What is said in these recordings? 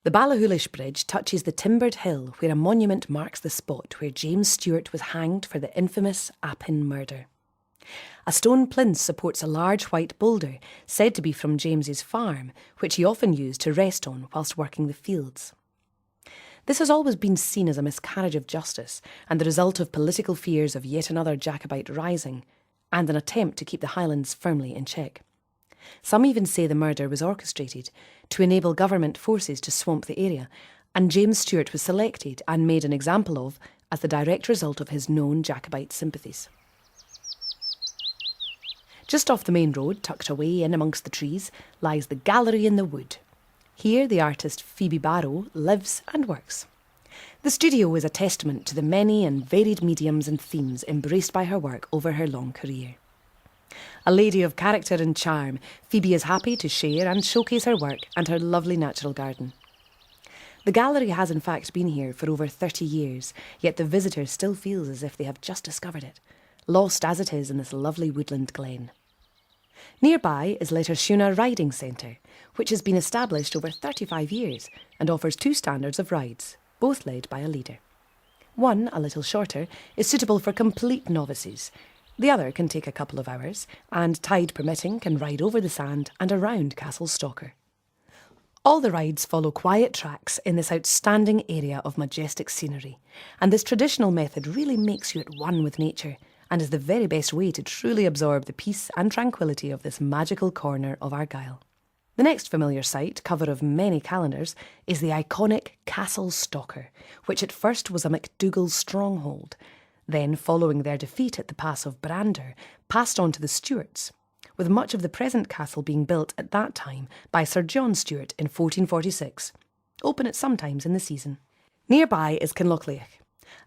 The Ballachulish Bridge touches the timbered hill where a monument marks the spot where James Stewart was hanged for the infamous Appin murder. A stone plinth supports a large white boulder, said to be from James's farm, which he often used to rest on whilst working the fields. This has always been seen as a miscarriage of justice and the result of political fears of yet another Jacobite rising, and an attempt to keep the Highlands firmly in check. Some even say the murder was orchestrated to enable government forces to swamp the area, and James Stewart was selected and made an example of as the direct result of his known Jacobite sympathies. Just off the main road, tucked away in amongst the trees, lies the Gallery in the Wood. Here the artist Phoebe Barrow lives and works. The studio is a testament to the many and varied mediums and themes embraced by her work over her long career. A lady of character and charm, Phoebe is happy to share and showcase her work and her lovely natural garden. The gallery has in fact been here for over 30 years, yet the visitor still feels as if they have just discovered it, lost as it is in this lovely woodland glen. Nearby is Lettershuna Riding Centre, which has been established over 35 years and offers 2 standards of rides, both led by a leader. One, a little shorter, is suitable for complete novices. The other can take a couple of hours, and tide permitting can ride over the sand and around Castle Stalker. All the rides follow quiet tracks in this outstanding area of majestic scenery, and this traditional method really makes you at one with nature, and is the very best way to truly absorb the peace and tranquility of this magical corner of Argyll. The next familiar sight, cover of many calendars, is the iconic Castle Stalker, which at first was a MacDougall stronghold, then, following their defeat at the Pass of Brander, passed on to the Stuarts, with much of the present castle being built at that time by Sir John Stuart in 1446, open at some times in the season. Nearby is Kinlochleach,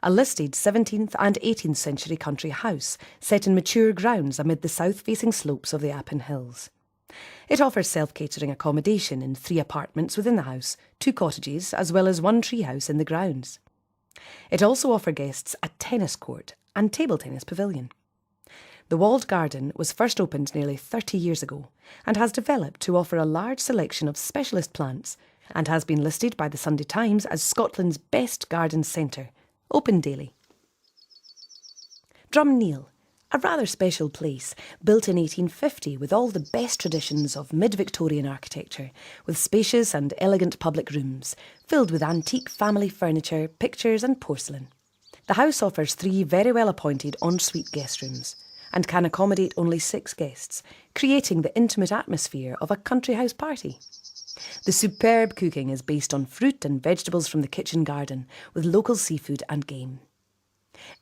a listed 17th and 18th century country house set in mature grounds amid the south-facing slopes of the Appin Hills. It offers self-catering accommodation in 3 apartments within the house, 2 cottages, as well as 1 treehouse in the grounds. It also offers guests a tennis court and table tennis pavilion. The walled garden was first opened nearly 30 years ago and has developed to offer a large selection of specialist plants and has been listed by the Sunday Times as Scotland's best garden centre, open daily. Drumneil, a rather special place, built in 1850 with all the best traditions of mid-Victorian architecture, with spacious and elegant public rooms, filled with antique family furniture, pictures and porcelain. The house offers 3 very well-appointed ensuite guest rooms, and can accommodate only 6 guests, creating the intimate atmosphere of a country house party. The superb cooking is based on fruit and vegetables from the kitchen garden, with local seafood and game.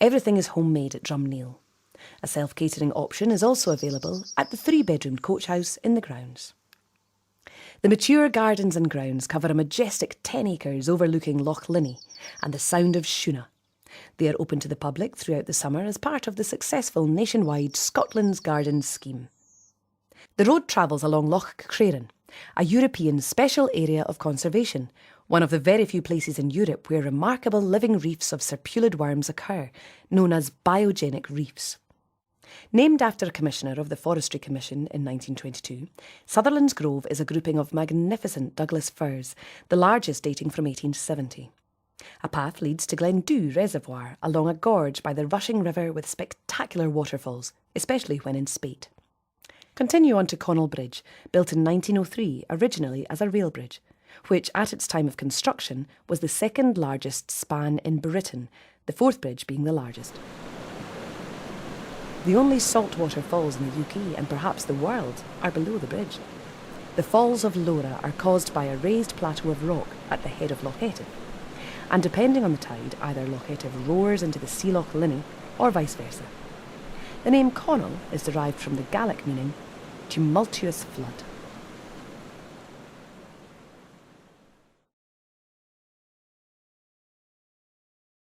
Everything is homemade at Drumneil. A self-catering option is also available at the 3-bedroomed coach house in the grounds. The mature gardens and grounds cover a majestic 10 acres overlooking Loch Linney and the Sound of Shuna. They are open to the public throughout the summer as part of the successful nationwide Scotland's Gardens scheme. The road travels along Loch Craren, a European special area of conservation, one of the very few places in Europe where remarkable living reefs of serpulid worms occur, known as biogenic reefs. Named after a commissioner of the Forestry Commission in 1922, Sutherland's Grove is a grouping of magnificent Douglas firs, the largest dating from 1870. A path leads to Glendew Reservoir along a gorge by the rushing river with spectacular waterfalls, especially when in spate. Continue on to Connell Bridge, built in 1903 originally as a rail bridge, which at its time of construction was the 2nd largest span in Britain, the 4th bridge being the largest. The only saltwater falls in the UK and perhaps the world are below the bridge. The Falls of Lora are caused by a raised plateau of rock at the head of Loch Etive, and depending on the tide, either Loch Etive roars into the Sea Loch Linney or vice versa. The name Connell is derived from the Gaelic meaning tumultuous flood.